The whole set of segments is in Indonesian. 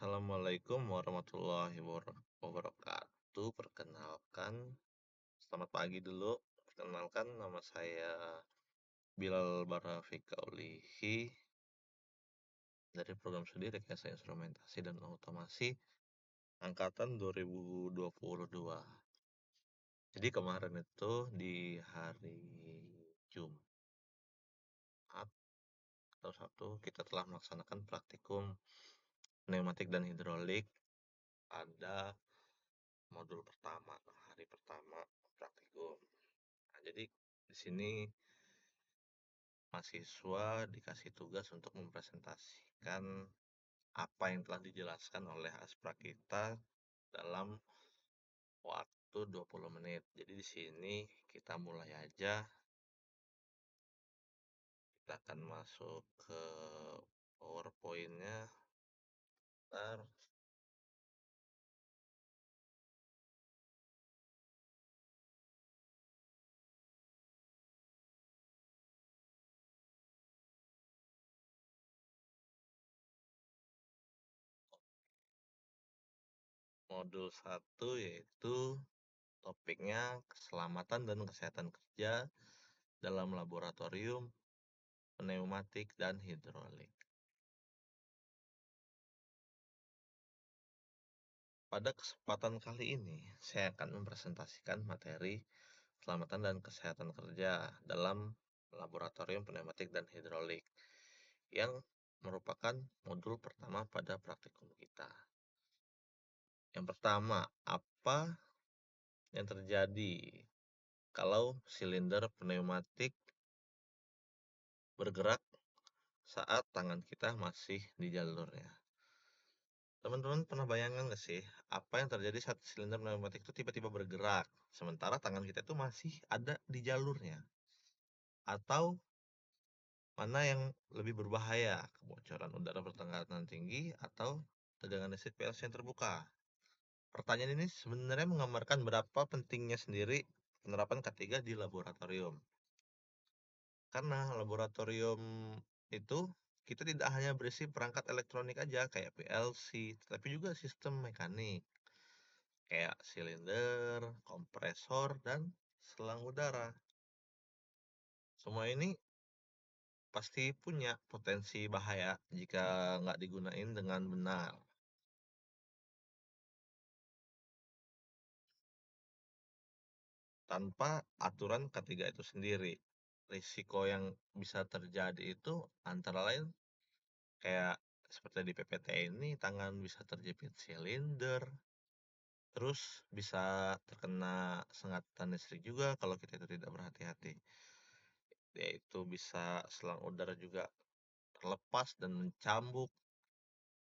Assalamualaikum warahmatullahi wabarakatuh. Perkenalkan, selamat pagi dulu. Perkenalkan, nama saya Bilal Barafika Ulihi dari program studi Rekayasa Instrumentasi dan Otomasi angkatan 2022. Jadi kemarin itu di hari Jumat atau Sabtu kita telah melaksanakan praktikum pneumatik dan hidrolik pada modul pertama, hari pertama praktikum. Nah, jadi di sini mahasiswa dikasih tugas untuk mempresentasikan apa yang telah dijelaskan oleh aspra kita dalam waktu 20 menit. Jadi di sini kita mulai aja. Kita akan masuk ke PowerPoint-nya. Ntar modul 1 yaitu topiknya keselamatan dan kesehatan kerja dalam laboratorium pneumatik dan hidrolik. Pada kesempatan kali ini, saya akan mempresentasikan materi keselamatan dan kesehatan kerja dalam laboratorium pneumatik dan hidrolik yang merupakan modul pertama pada praktikum kita. Yang pertama, apa yang terjadi kalau silinder pneumatik bergerak saat tangan kita masih di jalurnya? Teman-teman pernah bayangkan nggak sih apa yang terjadi saat silinder pneumatik itu tiba-tiba bergerak sementara tangan kita itu masih ada di jalurnya? Atau mana yang lebih berbahaya, kebocoran udara bertekanan tinggi atau tegangan listrik PLC yang terbuka? Pertanyaan ini sebenarnya menggambarkan berapa pentingnya sendiri penerapan K3 di laboratorium. Karena laboratorium itu kita tidak hanya berisi perangkat elektronik aja kayak PLC, tapi juga sistem mekanik kayak silinder, kompresor, dan selang udara. Semua ini pasti punya potensi bahaya jika nggak digunain dengan benar. Tanpa aturan K3 itu sendiri, risiko yang bisa terjadi itu antara lain kayak seperti di PPT ini, tangan bisa terjepit silinder, terus bisa terkena sengatan listrik juga kalau kita itu tidak berhati-hati. Yaitu bisa selang udara juga terlepas dan mencambuk.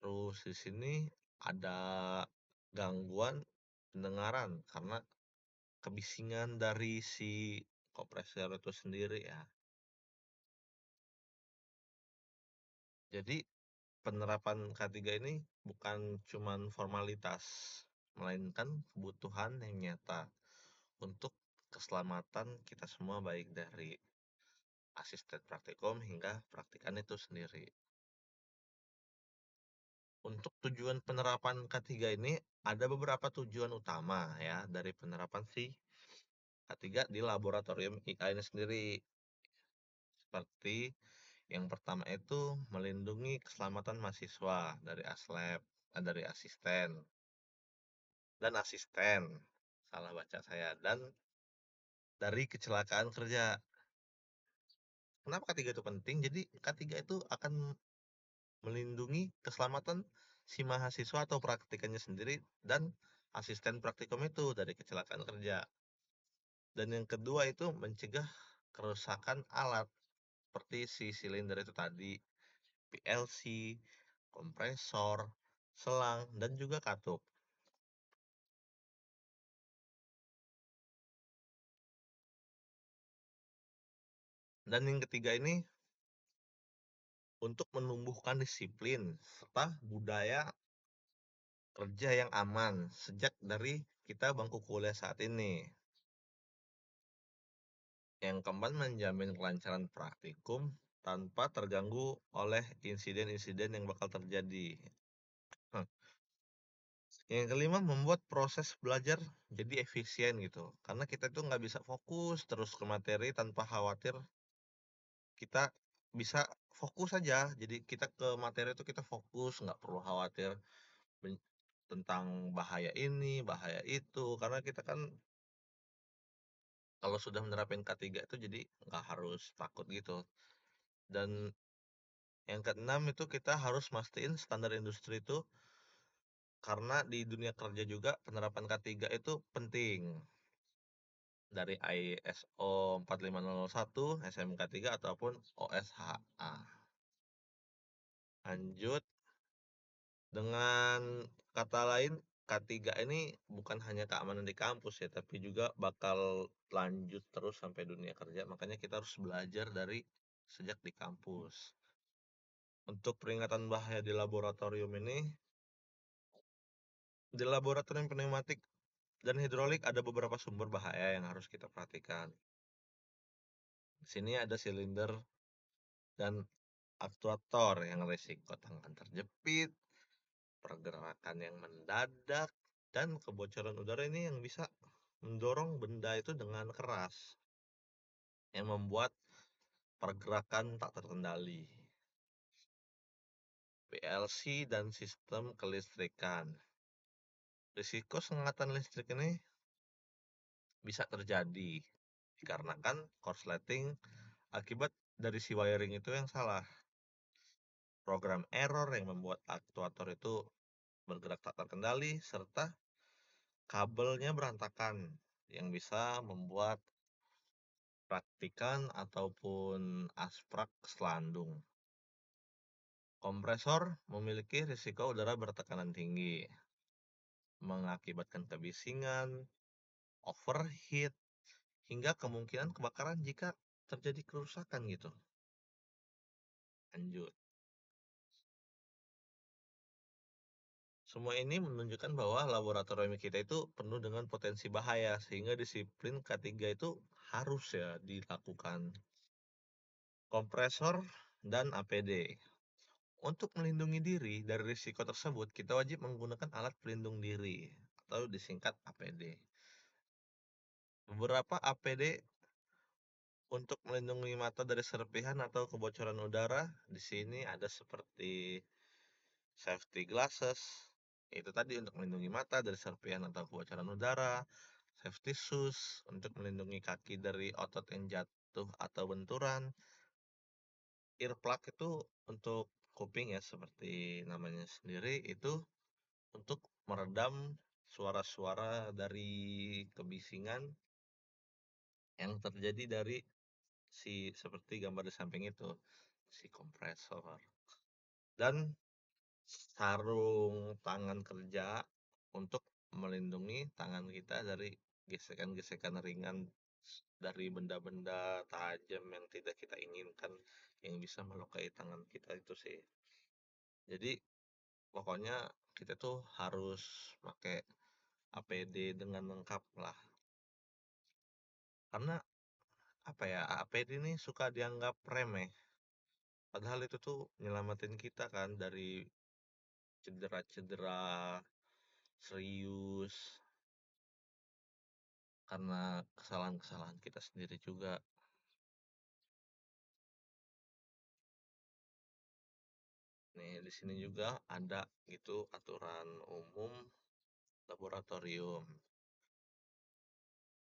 Terus di sini ada gangguan pendengaran karena kebisingan dari si kompresor itu sendiri ya. Jadi penerapan K3 ini bukan cuman formalitas, melainkan kebutuhan yang nyata untuk keselamatan kita semua baik dari asisten praktikum hingga praktikan itu sendiri. Untuk tujuan penerapan K3 ini ada beberapa tujuan utama ya dari penerapan si K3 di laboratorium IA ini sendiri. Seperti yang pertama itu melindungi keselamatan mahasiswa dari dari asisten dan asisten. Salah baca saya. Dan dari kecelakaan kerja. Kenapa K3 itu penting? Jadi K3 itu akan melindungi keselamatan si mahasiswa atau praktikannya sendiri dan asisten praktikum itu dari kecelakaan kerja. Dan yang kedua itu mencegah kerusakan alat seperti si silinder itu tadi, PLC, kompresor, selang, dan juga katup. Dan yang ketiga ini untuk menumbuhkan disiplin serta budaya kerja yang aman sejak dari kita bangku kuliah saat ini. Yang keempat, menjamin kelancaran praktikum tanpa terganggu oleh insiden-insiden yang bakal terjadi. Yang kelima, membuat proses belajar jadi efisien gitu. Karena kita tuh nggak bisa fokus terus ke materi tanpa khawatir kita bisa fokus aja. Jadi kita ke materi itu kita fokus, nggak perlu khawatir tentang bahaya ini, bahaya itu. Karena kita kan kalau sudah menerapin K3 itu jadi nggak harus takut gitu. Dan yang keenam itu kita harus mastiin standar industri itu, karena di dunia kerja juga penerapan K3 itu penting. Dari ISO 45001, SMK 3 ataupun OSHA. Lanjut dengan kata lain, K3 ini bukan hanya keamanan di kampus ya, tapi juga bakal lanjut terus sampai dunia kerja. Makanya kita harus belajar dari sejak di kampus. Untuk peringatan bahaya di laboratorium ini, di laboratorium pneumatik dan hidrolik ada beberapa sumber bahaya yang harus kita perhatikan. Di sini ada silinder dan aktuator yang risiko tangan terjepit, pergerakan yang mendadak, dan kebocoran udara ini yang bisa mendorong benda itu dengan keras, yang membuat pergerakan tak terkendali. PLC dan sistem kelistrikan. Risiko sengatan listrik ini bisa terjadi dikarenakan korsleting akibat dari si wiring itu yang salah. Program error yang membuat aktuator itu bergerak tak terkendali, serta kabelnya berantakan yang bisa membuat praktikan ataupun asprak selandung. Kompresor memiliki risiko udara bertekanan tinggi, mengakibatkan kebisingan, overheat, hingga kemungkinan kebakaran jika terjadi kerusakan gitu. Lanjut. Semua ini menunjukkan bahwa laboratorium kita itu penuh dengan potensi bahaya, sehingga disiplin K3 itu harus ya dilakukan. Kompresor dan APD. Untuk melindungi diri dari risiko tersebut, kita wajib menggunakan alat pelindung diri atau disingkat APD. Beberapa APD untuk melindungi mata dari serpihan atau kebocoran udara di sini ada seperti safety glasses, itu tadi untuk melindungi mata dari serpihan atau kebocoran udara. Safety shoes untuk melindungi kaki dari otot yang jatuh atau benturan. Earplug itu untuk kuping ya, seperti namanya sendiri, itu untuk meredam suara-suara dari kebisingan yang terjadi dari seperti gambar di samping itu, si kompresor. Dan sarung tangan kerja untuk melindungi tangan kita dari gesekan-gesekan ringan dari benda-benda tajam yang tidak kita inginkan yang bisa melukai tangan kita itu sih. Jadi pokoknya kita tuh harus pakai APD dengan lengkap lah. Karena apa ya, APD ini suka dianggap remeh. Padahal itu tuh nyelamatin kita kan dari cedera-cedera serius karena kesalahan-kesalahan kita sendiri juga. Nih, di sini juga ada gitu aturan umum laboratorium.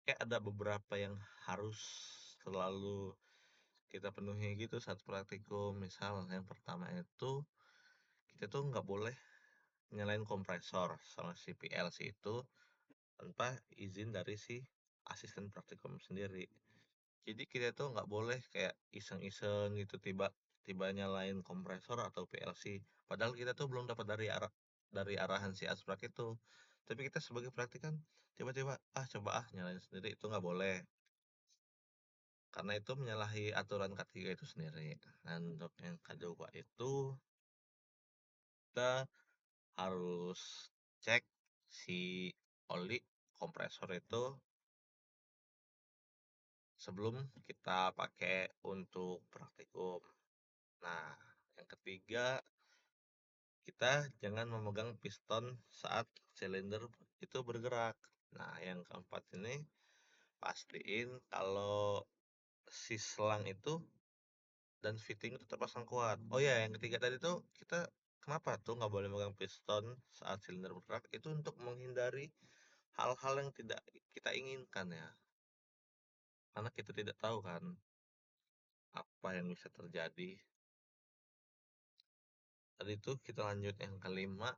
Kayak ada beberapa yang harus selalu kita penuhi gitu saat praktikum. Misal yang pertama itu kita tuh nggak boleh nyalain kompresor sama si PLC itu tanpa izin dari si asisten praktikum sendiri. Jadi kita tuh nggak boleh kayak iseng-iseng gitu tiba-tiba nyalain kompresor atau PLC. Padahal kita tuh belum dapat dari arahan si asprak itu. Tapi kita sebagai praktikan tiba-tiba coba nyalain sendiri, itu nggak boleh. Karena itu menyalahi aturan K3 itu sendiri. Dan untuk yang kedua itu kita harus cek si oli kompresor itu sebelum kita pakai untuk praktikum. Nah, yang ketiga kita jangan memegang piston saat silinder itu bergerak. Nah, yang keempat ini pastiin kalau si selang itu dan fitting itu terpasang kuat. Oh ya, yang ketiga tadi tuh kita kenapa tuh nggak boleh megang piston saat silinder bergerak? Itu untuk menghindari hal-hal yang tidak kita inginkan ya. Karena kita tidak tahu kan apa yang bisa terjadi. Tadi tuh kita lanjut yang kelima,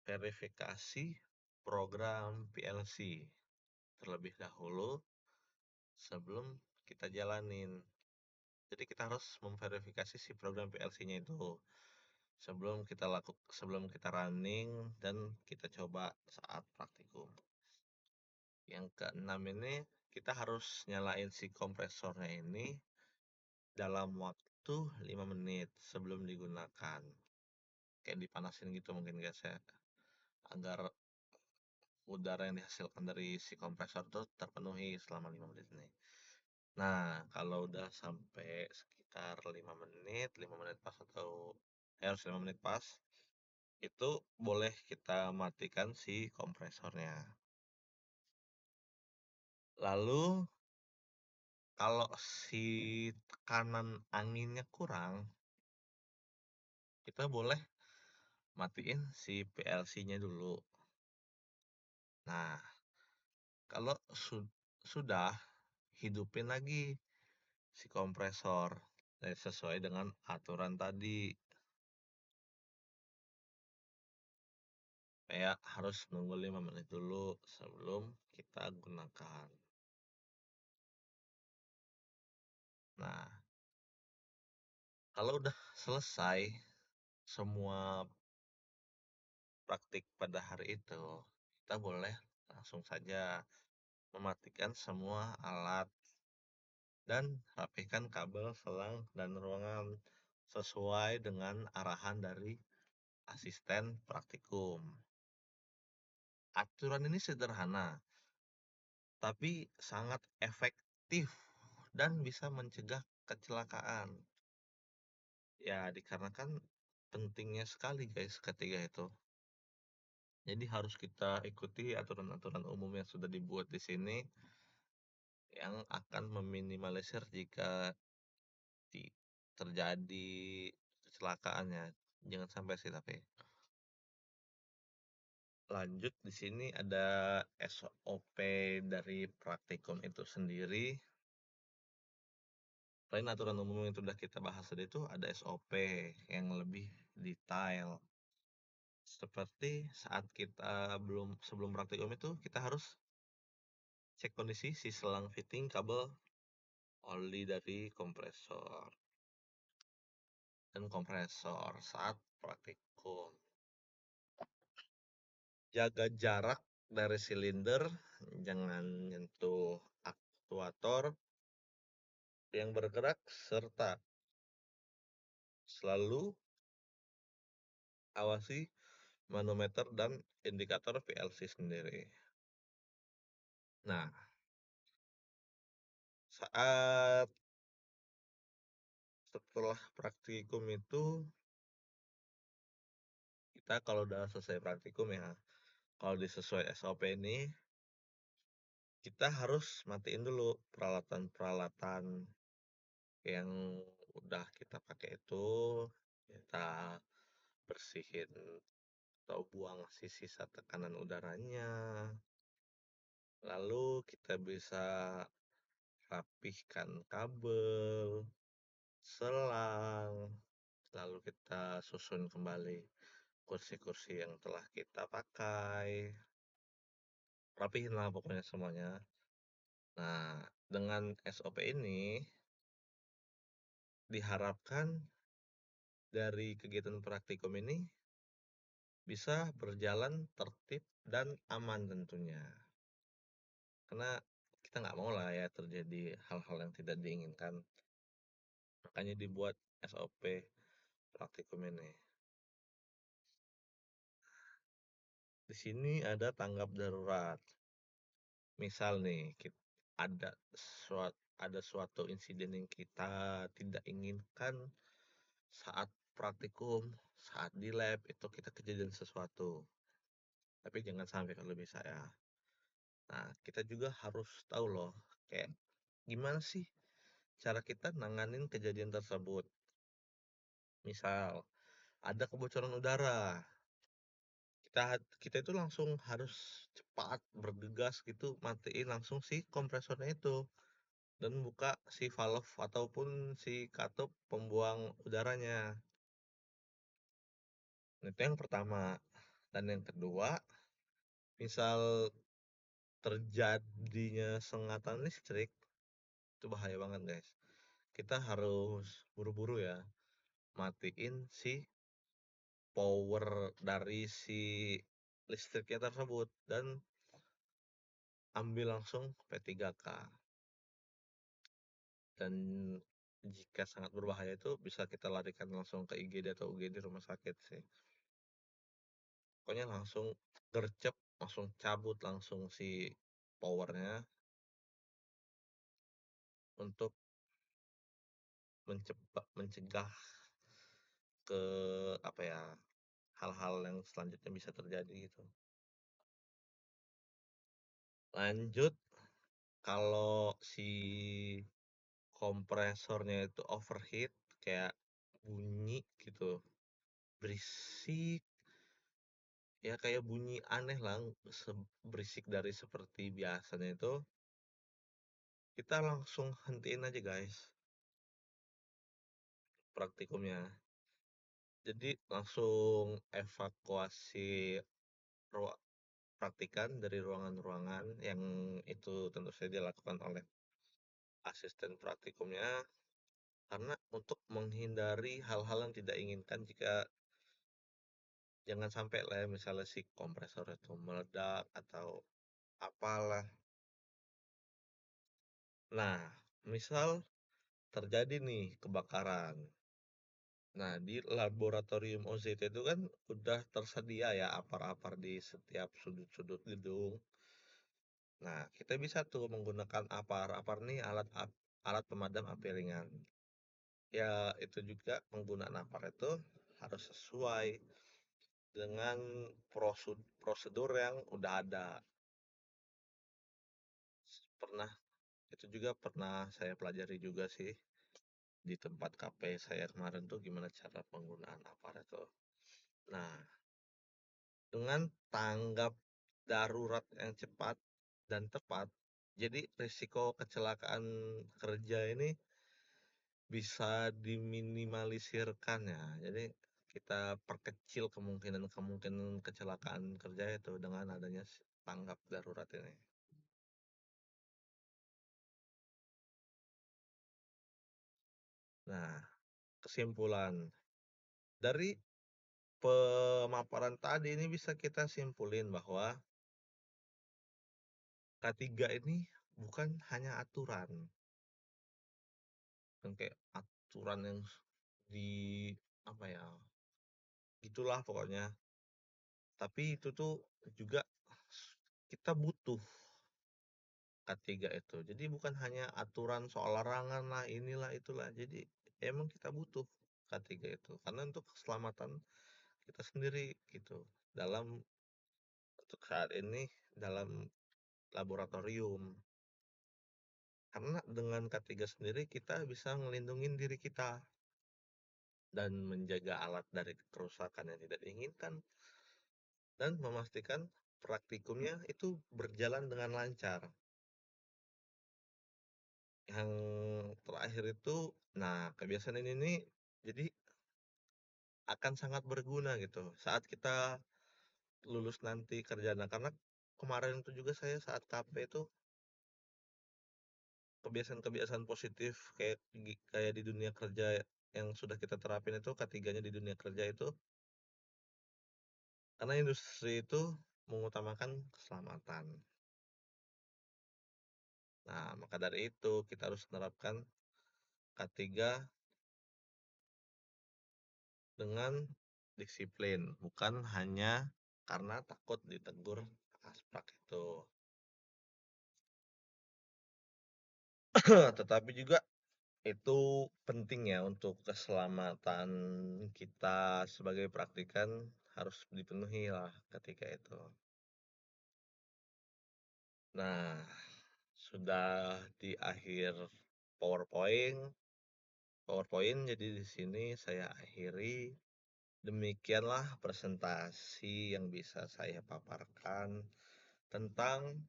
verifikasi program PLC terlebih dahulu sebelum kita jalanin. Jadi kita harus memverifikasi si program PLC-nya itu sebelum kita running dan kita coba saat praktikum. Yang keenam ini kita harus nyalain si kompresornya ini dalam waktu 5 menit sebelum digunakan. Kayak dipanasin gitu mungkin guys ya, agar udara yang dihasilkan dari si kompresor itu terpenuhi selama 5 menit ini. Nah, kalau udah sampai sekitar 5 menit pas atau harus 5 menit pas, itu boleh kita matikan si kompresornya. Lalu kalau si tekanan anginnya kurang, kita boleh matiin si PLC-nya dulu. Nah, kalau sudah, hidupin lagi si kompresor sesuai dengan aturan tadi. Kayak harus nunggu 5 menit dulu sebelum kita gunakan. Nah, kalau udah selesai semua praktik pada hari itu, kita boleh langsung saja mematikan semua alat dan rapihkan kabel, selang, dan ruangan sesuai dengan arahan dari asisten praktikum. Aturan ini sederhana, tapi sangat efektif dan bisa mencegah kecelakaan. Ya, dikarenakan pentingnya sekali guys ketiga itu. Jadi harus kita ikuti aturan-aturan umum yang sudah dibuat di sini yang akan meminimalisir jika terjadi kecelakaannya. Jangan sampai sih tapi. Lanjut di sini ada SOP dari praktikum itu sendiri. Selain aturan umum yang sudah kita bahas tadi itu ada SOP yang lebih detail. Seperti saat kita sebelum praktikum itu kita harus cek kondisi si selang fitting kabel oli dari kompresor dan kompresor saat praktikum. Jaga jarak dari silinder, jangan nyentuh aktuator yang bergerak serta selalu awasi manometer dan indikator PLC sendiri. Nah, saat setelah praktikum itu kita kalau udah selesai praktikum ya, kalau disesuai SOP ini kita harus matiin dulu peralatan-peralatan yang udah kita pakai itu, kita bersihin atau buang sisa tekanan udaranya. Lalu kita bisa rapihkan kabel, selang, lalu kita susun kembali kursi-kursi yang telah kita pakai. Rapihin lah pokoknya semuanya. Nah, dengan SOP ini diharapkan dari kegiatan praktikum ini bisa berjalan tertib dan aman tentunya. Karena kita nggak mau lah ya terjadi hal-hal yang tidak diinginkan. Makanya dibuat SOP praktikum ini. Di sini ada tanggap darurat. Misal nih, ada suatu insiden yang kita tidak inginkan saat praktikum saat di lab itu kita kejadian sesuatu. Tapi jangan sampai kalau bisa ya. Nah, kita juga harus tahu loh, kayak gimana sih cara kita nanganin kejadian tersebut. Misal, ada kebocoran udara. Kita kita itu langsung harus cepat bergegas gitu, matiin langsung si kompresornya itu dan buka si valve ataupun si katup pembuang udaranya. Itu yang pertama. Dan yang kedua, misal terjadinya sengatan listrik, itu bahaya banget guys. Kita harus buru-buru ya, matiin si power dari si listriknya tersebut dan ambil langsung P3K. Dan jika sangat berbahaya itu bisa kita larikan langsung ke IGD atau UGD rumah sakit sih. Pokoknya langsung gercep, langsung cabut langsung si powernya untuk mencegah ke apa ya, hal-hal yang selanjutnya bisa terjadi gitu. Lanjut, kalau si kompresornya itu overheat kayak bunyi gitu, berisik, ya kayak bunyi aneh lah, berisik dari seperti biasanya itu, kita langsung hentiin aja guys praktikumnya. Jadi langsung evakuasi praktikan dari ruangan-ruangan yang itu tentu saja dilakukan oleh asisten praktikumnya, karena untuk menghindari hal-hal yang tidak inginkan jika jangan sampai lah ya, misalnya si kompresor itu meledak atau apalah. Nah, misal terjadi nih kebakaran. Nah, di laboratorium OZT itu kan udah tersedia ya apar-apar di setiap sudut-sudut gedung. Nah, kita bisa tuh menggunakan apar. Apar nih alat pemadam api ringan. Ya, itu juga penggunaan apar itu harus sesuai dengan prosedur yang udah ada. Pernah itu juga pernah saya pelajari juga sih di tempat KP saya kemarin tuh gimana cara penggunaan apar itu. Nah, dengan tanggap darurat yang cepat dan tepat, jadi risiko kecelakaan kerja ini bisa diminimalisirkan ya. Jadi kita perkecil kemungkinan kecelakaan kerja itu dengan adanya tanggap darurat ini. Nah, kesimpulan dari pemaparan tadi ini bisa kita simpulin bahwa K3 ini bukan hanya aturan, yang kayak aturan yang di apa ya, gitulah pokoknya. Tapi itu tuh juga kita butuh K3 itu. Jadi bukan hanya aturan soal larangan lah, inilah itulah. Jadi emang kita butuh K3 itu karena untuk keselamatan kita sendiri gitu. Dalam untuk saat ini dalam laboratorium. Karena dengan K3 sendiri kita bisa ngelindungin diri kita dan menjaga alat dari kerusakan yang tidak diinginkan dan memastikan praktikumnya itu berjalan dengan lancar. Yang terakhir itu, nah kebiasaan ini nih jadi akan sangat berguna gitu saat kita lulus nanti kerja. Nah, karena kemarin itu juga saya saat KP itu kebiasaan-kebiasaan positif kayak di dunia kerja yang sudah kita terapin itu ketiganya di dunia kerja itu karena industri itu mengutamakan keselamatan. Nah, maka dari itu kita harus menerapkan K3 dengan disiplin, bukan hanya karena takut ditegur asprak itu. Tetapi juga Itu penting ya untuk keselamatan kita sebagai praktikan harus dipenuhi lah ketika itu. Nah, sudah di akhir PowerPoint, PowerPoint jadi di sini saya akhiri. Demikianlah presentasi yang bisa saya paparkan tentang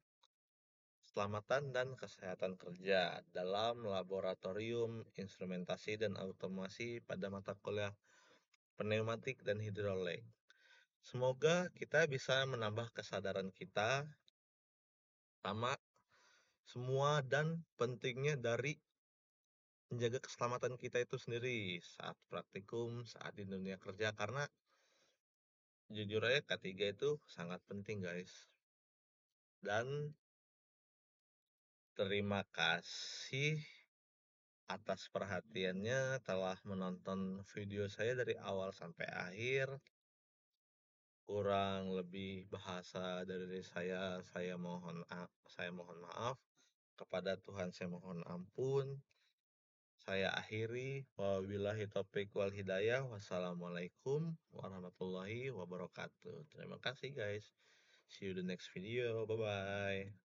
keselamatan dan kesehatan kerja dalam laboratorium instrumentasi dan automasi pada mata kuliah pneumatik dan hidrolik. Semoga kita bisa menambah kesadaran kita sama semua dan pentingnya dari menjaga keselamatan kita itu sendiri saat praktikum, saat di dunia kerja karena jujur aja K3 itu sangat penting guys. Dan terima kasih atas perhatiannya telah menonton video saya dari awal sampai akhir. Kurang lebih bahasa dari saya mohon maaf. Kepada Tuhan saya mohon ampun. Saya akhiri. Wabillahi taufiq wal hidayah. Wassalamualaikum warahmatullahi wabarakatuh. Terima kasih guys. See you the next video. Bye bye.